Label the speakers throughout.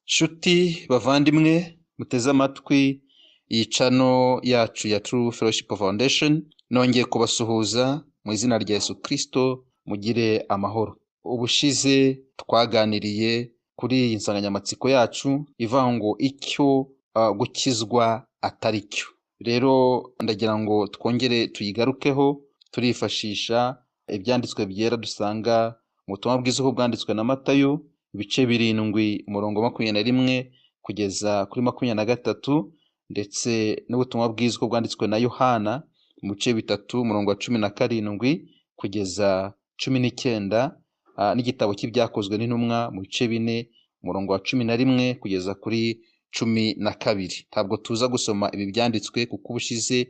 Speaker 1: Nshuti bavandimwe muteze amatwi iyi channel yacu ya True Fellowship Foundation, nongeye kubasuhuza mu izina rya Yesu Kristo. Mugire amahoro. Ubushize twaganiriye kuri iyi nsanganyamatsiko yacu ivuga ngo icyo gukizwa atari cyo. Rero ndagira ngo twongere tuyigarukeho turifashisha ibyanditswe byera dusanga mu butumwa bwiza uko bwanditswe na Matayo ibice 7 umurongo 21 kugeza kuri 23, ndetse n'ubutumwa bwiza uko bwanditswe na Yohana mu bice 3 umurongo wa 17 kugeza 19, n'igitabo cy'ibyakozwe n'intumwa mu bice 4 umurongo wa 11 kugeza kuri 12. Ntabwo tuza gusoma ibi byanditswe kuko ubushize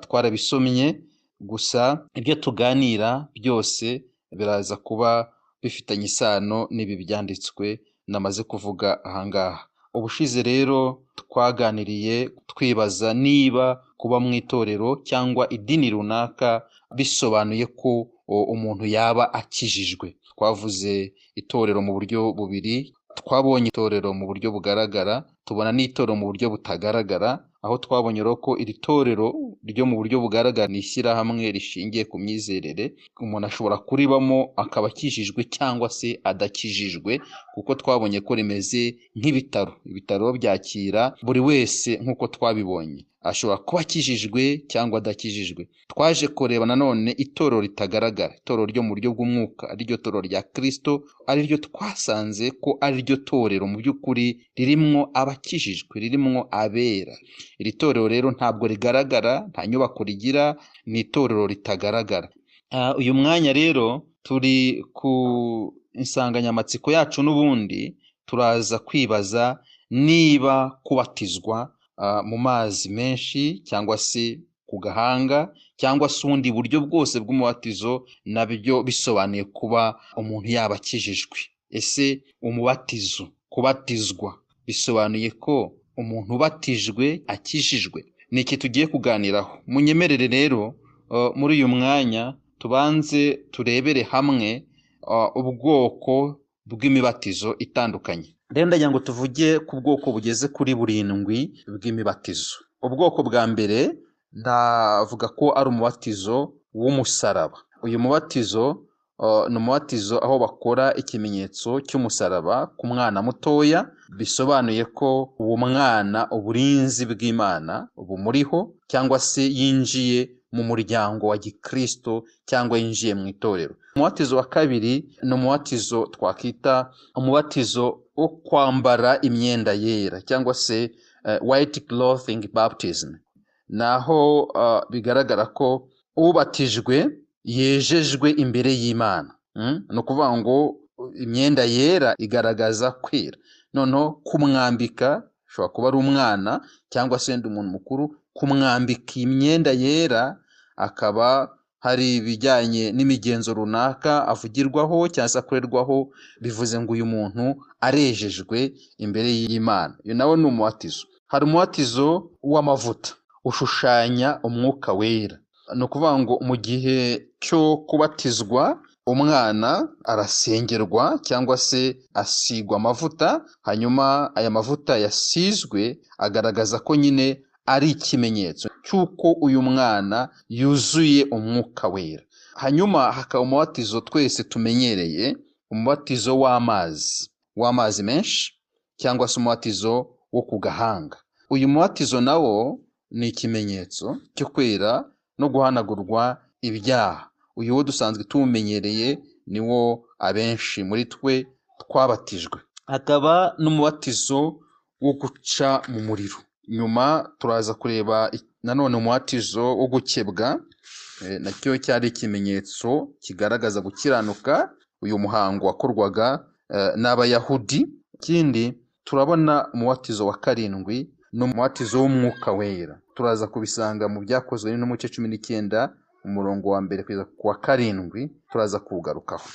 Speaker 1: twarabisomye, gusa ibyo tuganira byose biraza kuba bifitanye isano n'ibi byanditswe namaze kuvuga ahangaha. Ubushize rero twaganiriye twibaza niba kuba mu itorero cyangwa idini runaka bisobanuye ko umuntu yaba akijijwe. Twavuze itorero mu buryo bubiri, twabonye itorero mu buryo bugaragara, tubona n'itorero mu buryo butagaragara, aho twabonye ko iri torero ryo mu buryo bugaragara ni ishyirahamwe rishingiye ku myizerere. Umuntu ashobora kuribamo akaba akijijwe cyangwa se adakijijwe, kuko twabonye ko rimeze nk'ibitaro. Ibitaro byakira buri wese nk'uko twabibonye, ashobora kuba akijijwe cyangwa adakijijwe. Twaje kureba nanone itorero ritagaragara, itorero ryo mu buryo bw'umwuka, ariryo torero rya Kristo, ariryo twasanze ko ariryo torero mu by'ukuri ririmwo abakijijwe, ririmwo abera. Iri torero rero ntabwo rigaragara, nta nyubako rigira, ni itorero ritagaragara. Uyu mwanya rero turi ku insanganyamatsiko yacu, n'ubundi turaza kwibaza niba kubatizwa mu mazi menshi cyangwa se ku gahanga cyangwa se ubundi buryo bwose bw'umubatizo nabyo bisobanuye kuba umuntu yaba akijijwe. Ese umubatizo, kubatizwa, bisobanuye ko umuntu ubatijwe akijijwe? Ni iki tugiye kuganiraho. Munyemerere rero muri uyu mwanya tubanze turebere hamwe ubwoko bw'imibatizo itandukanye. Rero ndagira ngo tuvuge ku bwoko bugeze kuri 7 bw'imibatizo. Ubwoko bwa mbere ndavuga ko ari umubatizo w'umusaraba. Uyu mubatizo ni umubatizo aho bakora ikimenyetso cy'umusaraba ku mwana mutoya, bisobanuye ko uwo mwana uburinzi bw'Imana bumuriho, cyangwa se yinjiye mu muryango wa Gikristo cyangwa yinjiye mu itorero. Umubatizo wa kabiri ni umubatizo twakwita umubatizo wo kwambara imyenda yera, cyangwa se white clothing baptism. Naho bigaragara ko ubatijwe yejejwe imbere y'Imana. Ni ukuvuga ngo imyenda yera igaragaza kwera. Noneho kumwambika, ushobora kuba ari umwana cyangwa se umuntu mukuru, kumwambika imyenda yera akaba hari ibijyanye n'imigenzo runaka avugirwaho cyangwa se akorerwaho, bivuze ngo uyu muntu arejejwe imbere y'Imana. Uyu nawe ni umubatizo. Hari umubatizo w'amavuta ushushanya umwuka wera. Ni ukuvuga ngo mu gihe cyo kubatizwa umwana arasengerwa cyangwa se asigwa amavuta, hanyuma aya mavuta yasizwe agaragaza ko nyine ari ikimenyetso cy'uko uyu mwana yuzuye umwuka wera. Hanyuma hakaba umubatizo twese tumenyereye, umubatizo w'amazi menshi, cyangwa se umubatizo wo ku gahanga. Uyu mubatizo nawo ni ikimenyetso cyo kwera no guhanagurwa ibyaha. Uyu wo dusanzwe tumenyereye, niwo abenshi muri twe twabatijwe. Hakaba n'umubatizo wo guca mu muriro. Nyuma turaza kureba nanone umubatizo wo gukebwa, nacyo cyari ikimenyetso kigaragaza gukiranuka. Uyu muhango wakorwaga n'Abayahudi. Ikindi turabona umubatizo wa 7 ni umubatizo w'umwuka wera. Turaza kubisanga mu byakozwe no mu gice 19 umurongo wa 1 kugeza ku wa 7, turaza kugarukaho.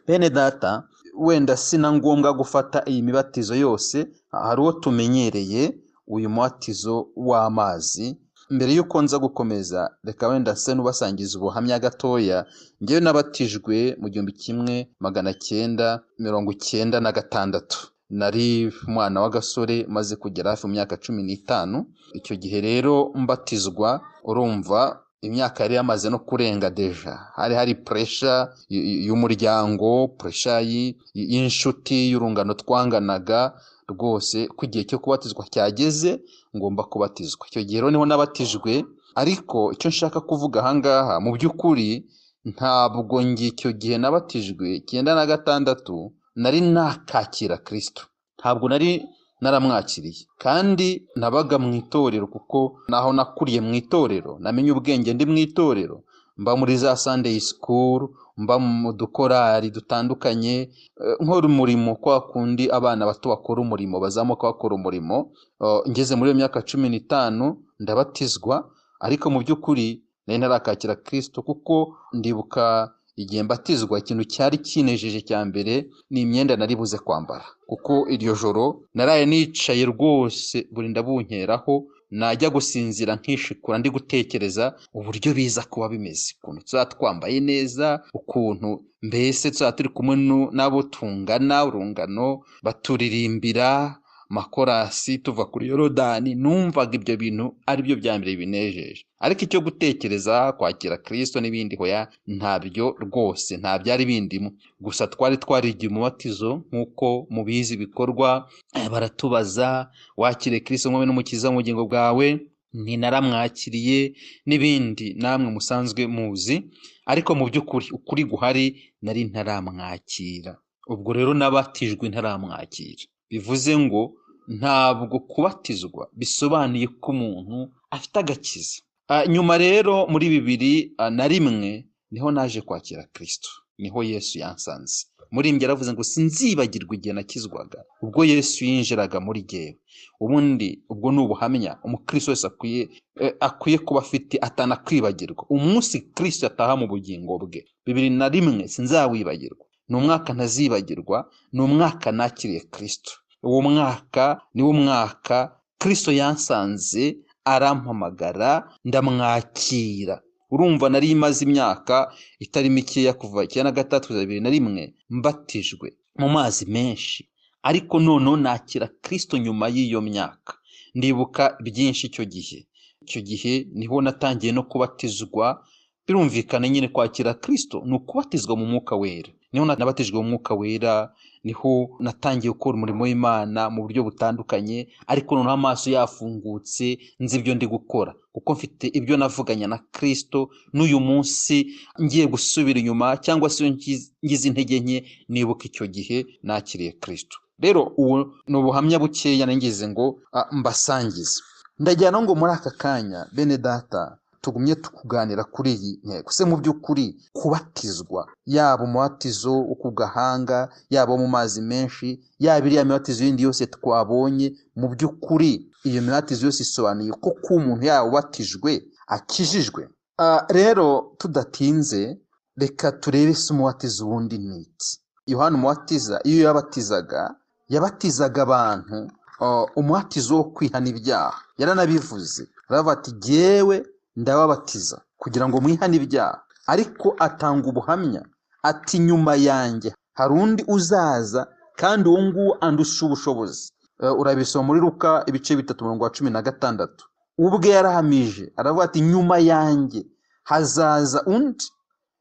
Speaker 1: Bene data, wenda sina ngombwa gufata iyi mibatizo yose, hari uwo tumenyereye, uyu mubatizo w'amazi. Mbere y'uko nza gukomeza, reka wenda se nubasangiza ubuhamya gatoya. Ngewe nabatijwe mu 1996. nari umwana w'agasore maze kugera hafi mu myaka 15. Icyo gihe rero mbatizwa, urumva imyaka yari yamaze no kurenga deja. Hari pressure y'umuryango, pressure y'inshuti, y'urungano twanganaga rwose ko igihe cyo kubatizwa cyageze, ngomba kubatizwa. Icyo gihe rero niho nabatijwe, ariko icyo nshaka kuvuga ahangaha mu by'ukuri ntabwo icyo gihe nabatijwe 96 nari nakakira Kristo, ntabwo nari naramwakiriye, kandi nabaga mu itorero kuko naho nakuriye mu itorero, namenye ubwenge ndi mu itorero, mba muri za Sunday school, mba mu dukorari dutandukanye, nkora umurimo kwa kundi abana bato bakora umurimo, bazamuka bakora umurimo. Ngeze muri iyo myaka 15 ndabatizwa, ariko mu by'ukuri nari narakakira Kristo, kuko ndibuka igihe mbatizwa ikintu cyari kinejeje cya mbere ni imyenda nari buze kwambara, kuko iryo joro naraye nicaye rwose burinda bunkeraho, najya gusinzira nkishikura ndi gutekereza uburyo biza kuba bimeze, ukuntu tuzatwambaye neza, ukuntu mbese turi kumwe n'abo tungana urungano baturirimbira makorasi tuva kuri Yorodani. Numvaga ibyo bintu ari byo bya mbere binejeje, ariko icyo gutekereza kwakira Kristo n'ibindi hoya ntabyo rwose, nta byari bindimo. Gusa twarigiye umubatizo nk'uko mubizi bikorwa, baratubaza wakire Kristo nk'umwe n'umukiza mu bugingo bwawe, naramwakiriye n'ibindi namwe musanzwe muzi, ariko mu by'ukuri ukuri guhari nari ntaramwakira. Ubwo rero nabatijwe ntaramwakira, bivuze ngo ntabwo kubatizwa bisobanuye ko umuntu afite agakiza. Nyuma rero muri 2001 niho naje kwakira Kristo, niho Yesu yansanze. Muri yaravuze ngo sinzibagirwa igihe nakizwaga, ubwo Yesu yinjiraga muri jyewe. Ubundi ubwo ni ubuhamya umukristo wese akwiye kuba afite, atanakwibagirwa umunsi Kristo ataha mu bugingo bwe. 2001 sinzawibagirwa, ni umwaka ntazibagirwa, ni umwaka nakiriye Kristo. Uwo mwaka niwo mwaka Kristo yansanze, arampamagara, ndamwakira. Urumva nari imaze imyaka itari mikeya kuva 93 kugeza 2001 mbatijwe mu mazi menshi, ariko noneho nakira Kristo nyuma y'iyo myaka. Ndibuka byinshi icyo gihe niho natangiye no kubatizwa. Birumvikana nyine kwakira Kristo ni ukubatizwa mu mwuka wera. Niho nabatijwe mu mwuka wera, niho natangiye gukora umurimo w'Imana mu buryo butandukanye, ariko noneho amaso yafungutse, nzi ibyo ndi gukora, kuko mfite ibyo navuganya na Kristo. N'uyu munsi ngiye gusubira inyuma cyangwa se ngize intege nke, nibuka icyo gihe nakiriye Kristo. Rero ubu ni ubuhamya bukeya nangize ngo mbasangize. Ndajyana ngo muri aka kanya bene data tugumye tukuganira kuri iyi ntego. Se mu by'ukuri kubatizwa, yaba umubatizo ku gahanga, yaba mu mazi menshi, yaba iriya mibatizo yindi yose twabonye, mu by'ukuri iyo mibatizo yose isobanuye ko umuntu yabatijwe akijijwe. Rero tudatinze reka turebe se umubatizo wundi ni iki. Yohana umubatiza iyo yabatizaga abantu umubatizo wo kwihana ibyaha. Yaranabivuze, aravuga ati jyewe ndababatiza kugira ngo mwihane ibyaha, ariko atanga ubuhamya ati nyuma yanjye hari undi uzaza, kandi uwo nguwo andusha ubushobozi. Urabisoma muri Luka ibice 3:16. Ubwe yarahamije aravuga ati nyuma yanjye hazaza undi,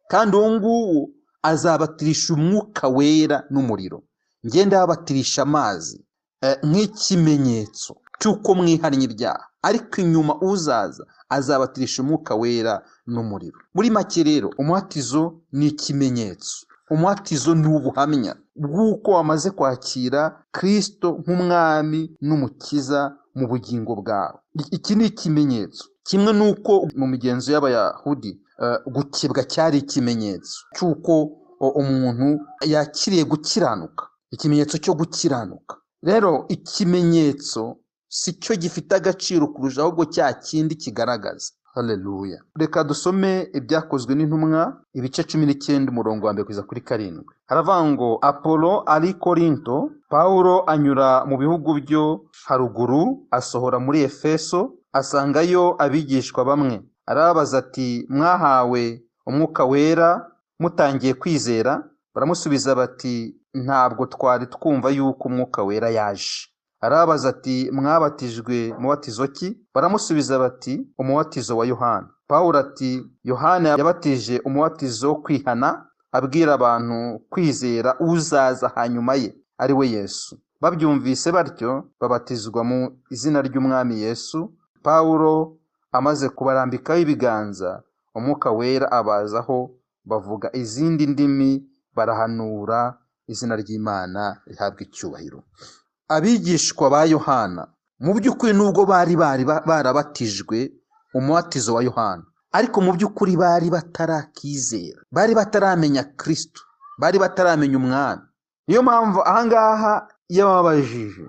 Speaker 1: kandi uwo nguwo azabatirisha umwuka wera n'umuriro. Njye ndabatirisha amazi nk'ikimenyetso cy'uko mwihannye ibyaha, ariko inyuma uzaza azabatirisha umwuka wera n'umuriro. Muri make rero umubatizo ni ikimenyetso, umubatizo ni ubuhamya bw'uko wamaze kwakira Kristo nk'umwami n'umukiza mu bugingo bwawe. Iki ni ikimenyetso, kimwe n'uko mu migenzo y'Abayahudi gukebwa cyari ikimenyetso cy'uko umuntu yakiriye gukiranuka, ikimenyetso cyo gukiranuka. Rero ikimenyetso si cyo gifite agaciro kurusha ahubwo cya kindi kigaragaza. Haleluya. Reka dusome ibyakozwe n'intumwa ibice 19 umurongo wa 1 kugeza kuri 7. Haravuga ngo Apolo ari Korinto, Paulo anyura mu bihugu byo haruguru, asohora muri Efeso, asangayo abigishwa bamwe. Arabaza ati mwahawe umwuka wera mutangiye kwizera? Baramusubiza bati ntabwo twari twumva yuko umwuka wera yaje. Arabaza ati mwabatijwe mubatizo ki? Baramusubiza bati umubatizo wa Yohana. Pawulo ati Yohana yabatije umubatizo wo kwihana, abwira abantu kwizera uzaza hanyuma ye ari we Yesu. Babyumvise batyo babatizwa mu izina ry'umwami Yesu. Pawulo amaze kubarambikaho ibiganza, umwuka wera abazaho, bavuga izindi ndimi, barahanura, izina ry'Imana rihabwa icyubahiro. Abigishwa ba Yohana mu by'ukuri nubwo bari barabatijwe umubatizo wa Yohana, ariko mu by'ukuri bari batarakizera, bari bataramenya Kristo, bari bataramenya umwami. Niyo mpamvu ahangaha yababajije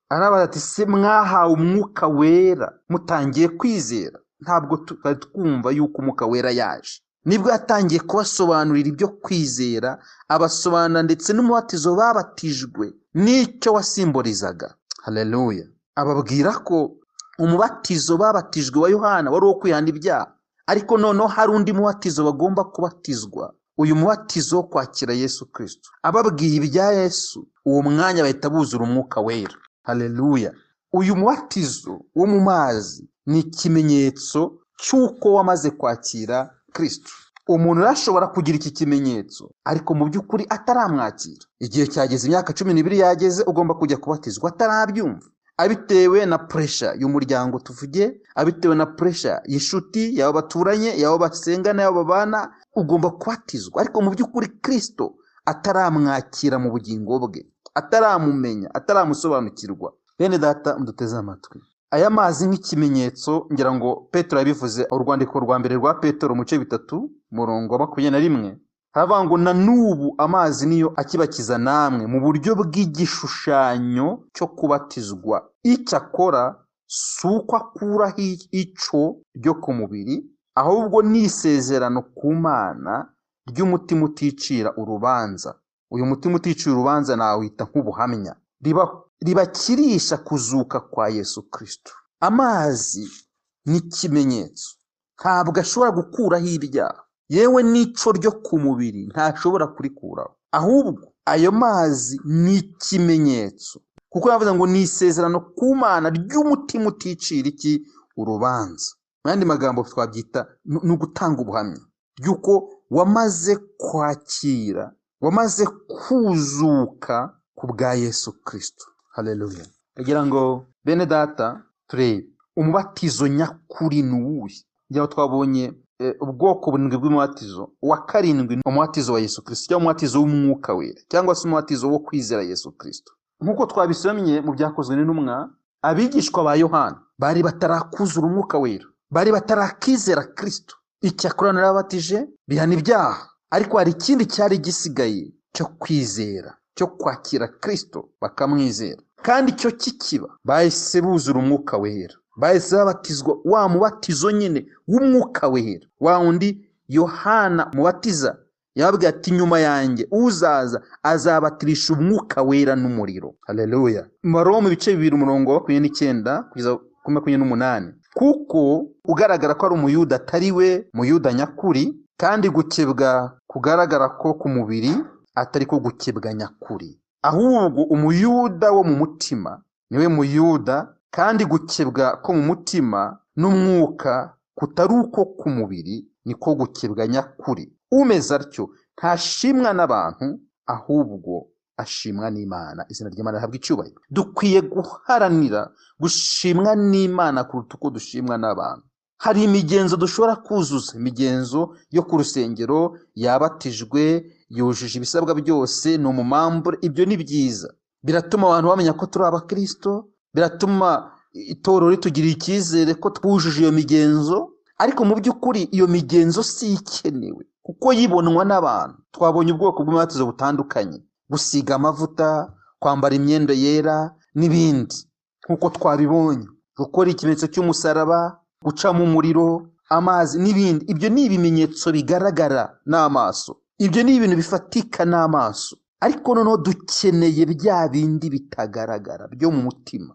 Speaker 1: arabaza ati se mwahawe umwuka wera mutangiye kwizera? Ntabwo twari twumva yuko umwuka wera yaje. Nibwo yatangiye kubasobanurira ibyo kwizera, abasobanura ndetse n'umubatizo babatijwe n'icyo wasimbolizaga. Haleluya! Ababwira ko umubatizo babatijwe wa Yohana wari uwo kwihana ibyaha, ariko noneho hari undi mubatizo bagomba kubatizwa, uyu mubatizo wo kwakira Yesu Kristo. Ababwiye ibya Yesu, uwo mwanya bahita buzura umwuka wera. Haleluya! Uyu mubatizo wo mu mazi ni ikimenyetso cy'uko wamaze kwakira Kristo. Umuntu arashobora kugira iki kimenyetso ariko mu by'ukuri ataramwakira. Igihe cyageze, imyaka 12 yageze, ugomba kujya kubatizwa atarabyumva, abitewe na pressure y'umuryango tuvuge, abitewe na pressure y'ishuti, yabo baturanye, yabo basengana, yabo babana, ugomba kubatizwa. Ariko mu by'ukuri Kristo ataramwakira mu bugingo bwe, ataramumenya, ataramusobanukirwa. Bene data muduteze amatwi, aya mazi nk'ikimenyetso, ngira ngo Petero yabivuze, urwandiko rwa mbere rwa Petero mu bice 3 murongo wa 21, haravuga ngo na n'ubu amazi niyo akibakiza namwe mu buryo bw'igishushanyo cyo kubatizwa. Icyo akora si uko akuraho ico ryo ku mubiri, ahubwo ni isezerano ku Mana ry'umutima uticira urubanza. Uyu mutima uticira urubanza nawita nk'ubuhamya, ribakirisha kuzuka kwa Yesu Kristo. Amazi ni ikimenyetso, ntabwo ashobora gukuraho ibyaha, yewe n'ico ryo ku mubiri ntashobora kurikuraho, ahubwo ayo mazi ni ikimenyetso, kuko yavuze ngo ni isezerano ku Mana ry'umutima uticira iki urubanza. Mu yandi magambo twabyita no gutanga ubuhamya by'uko wamaze kwakira, wamaze kuzuka ku bwa Yesu Kristo. Haleluya! Kugira ngo bene data turebe umubatizo nyakuri ni uwuhe. Njyaho twabonye ubwoko burindwi bw'umubatizo. Wa karindwi ni umubatizo wa Yesu Kristo, cyangwa umubatizo w'umwuka wera, cyangwa se umubatizo wo kwizera Yesu Kristo. Nk'uko twabisomye mu byakozwe n'intumwa, abigishwa ba Yohana bari batarakuzura umwuka wera, bari batarakizera Kristo. Icyakora narabatije bihana ibyaha, ariko hari ikindi cyari gisigaye cyo kwizera, cyo kwakira Kristo bakamwizera. Kandi icyo kikiba bahise buzura umwuka wera, bahise babatizwa wa mubatizo nyine w'umwuka wera, wa undi Yohana mubatiza yababwiye ati nyuma yanjye uzaza azabatirisha umwuka wera n'umuriro. Haleluya! Mu bice 2 umurongo wa 29 kugeza ku 28, kuko ugaragara ko ari umuyuda atari we muyuda nyakuri, kandi gukebwa kugaragara ko ku mubiri atari ko gukebwa nyakuri, ahubwo umuyuda wo mu mutima niwe muyuda, kandi gukebwa ko mu mutima n'umwuka kutari uko ku mubiri niko gukebwa nyakuri. Umeze atyo ntashimwa n'abantu, ahubwo ashimwa n'Imana. Izina ry'Imana rihabwa icyubahiro. Dukwiye guharanira gushimwa n'Imana kuruta uko dushimwa n'abantu. Hari imigenzo dushobora kuzuza, imigenzo yo ku rusengero, yabatijwe, yujuje ibisabwa byose, ni umumambure. Ibyo ni byiza, biratuma abantu bamenya ko turi abakristo, biratuma itorero ritugirira icyizere ko twujuje iyo migenzo. Ariko mu by'ukuri iyo migenzo si ikenewe, kuko yibonwa n'abantu. Twabonye ubwoko bw'umubatizo butandukanye, gusiga amavuta, kwambara imyenda yera n'ibindi nk'uko twabibonye, gukora ikimenyetso cy'umusaraba, guca mu muriro, amazi n'ibindi. Ibyo ni ibimenyetso bigaragara n'amaso, ibyo ni ibintu bifatika n'amaso, ariko noneho dukeneye bya bindi bitagaragara byo mu mutima.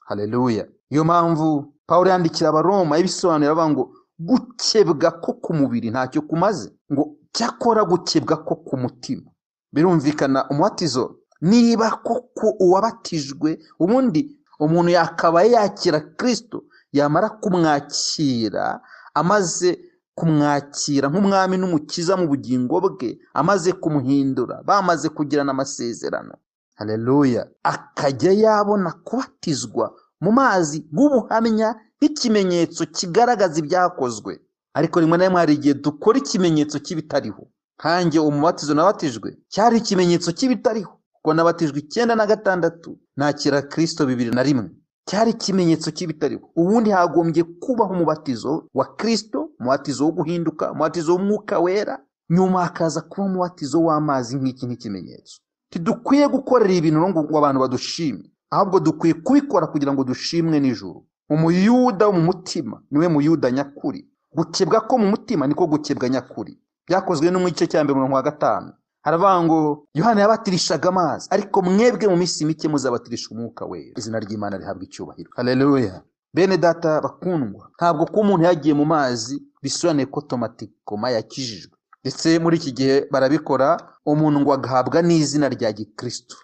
Speaker 1: Haleluya! Iyo mpamvu Pawulo yandikira Abaroma yabisobanura avuga ngo gukebwa ko ku mubiri ntacyo kumaze, ngo cyakora gukebwa ko ku mutima. Birumvikana umubatizo niba koko uwabatijwe, ubundi umuntu yakabaye yakira Kristo, yamara kumwakira, amaze kumwakira nk'umwami n'umukiza mu bugingo bwe, amaze kumuhindura, bamaze kugirana amasezerano, haleluya, akajya yabona kubatizwa mu mazi nk'ubuhamya, nk'ikimenyetso kigaragaza ibyakozwe. Ariko rimwe na rimwe hari igihe dukora ikimenyetso cy'ibitariho. Nkanjye umubatizo nabatijwe cyari ikimenyetso cy'ibitariho, kuko nabatijwe 1996, nakira Kristo 2001, cyari ikimenyetso cy'ibitariho. Ubundi hagombye kubaho umubatizo wa Kristo, umubatizo wo guhinduka, umubatizo w'Umwuka Wera, nyuma hakaza kuba umubatizo w'amazi nk'ikimenyetso. Tidukwiye gukorera ibintu ngo abantu badushime, ahubwo dukwiye kubikora kugira ngo dushimwe n'ijuru. Umuyuda wo mu mutima niwe muyuda nyakuri. Gukebwa ko mu mutima niko gukebwa nyakuri. Byakozwe no mu gice cya 15. Haravuga ngo Yohana yabatirishaga amazi, ariko mwebwe mu minsi mike muzabatirisha Umwuka Wera. Izina ry'Imana rihabwa icyubahiro. Haleluya. Bene data bakundwa, ntabwo ko umuntu yagiye mu mazi bisobanuye ko automatikoma yakijijwe. Ndetse muri iki gihe barabikora, umuntu ngo agahabwa n'izina rya Gikristo.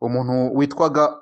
Speaker 1: Umuntu witwaga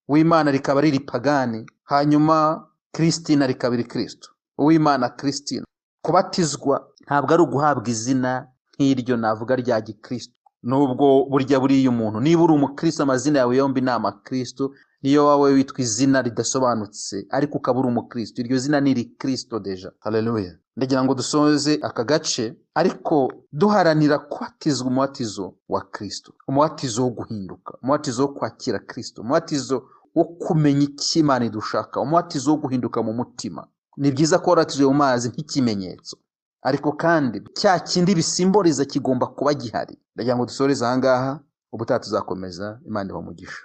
Speaker 1: Uwimana rikaba riri pagani, hanyuma Kristina rikaba riri Kristo. Uwimana Kristina. Kubatizwa ntabwo ari uguhabwa izina nk'iryo navuga rya Gikristo. Nubwo burya buriya umuntu, niba uri umukristo amazina yawe yombi ni amakristo, niyo wawe witwa izina ridasobanutse ariko ukaba uri umukristo, iryo zina ni Kristo deja. Haleluya. Ndagira ngo dusoze aka gace, ariko duharanira kubatizwa umubatizo wa Kristo, umubatizo wo guhinduka, umubatizo wo kwakira Kristo, umubatizo wo kumenya icyo Imana idushaka, umubatizo wo guhinduka mu mutima. Ni byiza ko wabatizwe mu mazi nk'ikimenyetso, ariko kandi cya kindi bisimboliza kigomba kuba gihari. Ndagira ngo dusoreze aha ngaha, ubutaha tuzakomeza. Imana ibahe umugisha.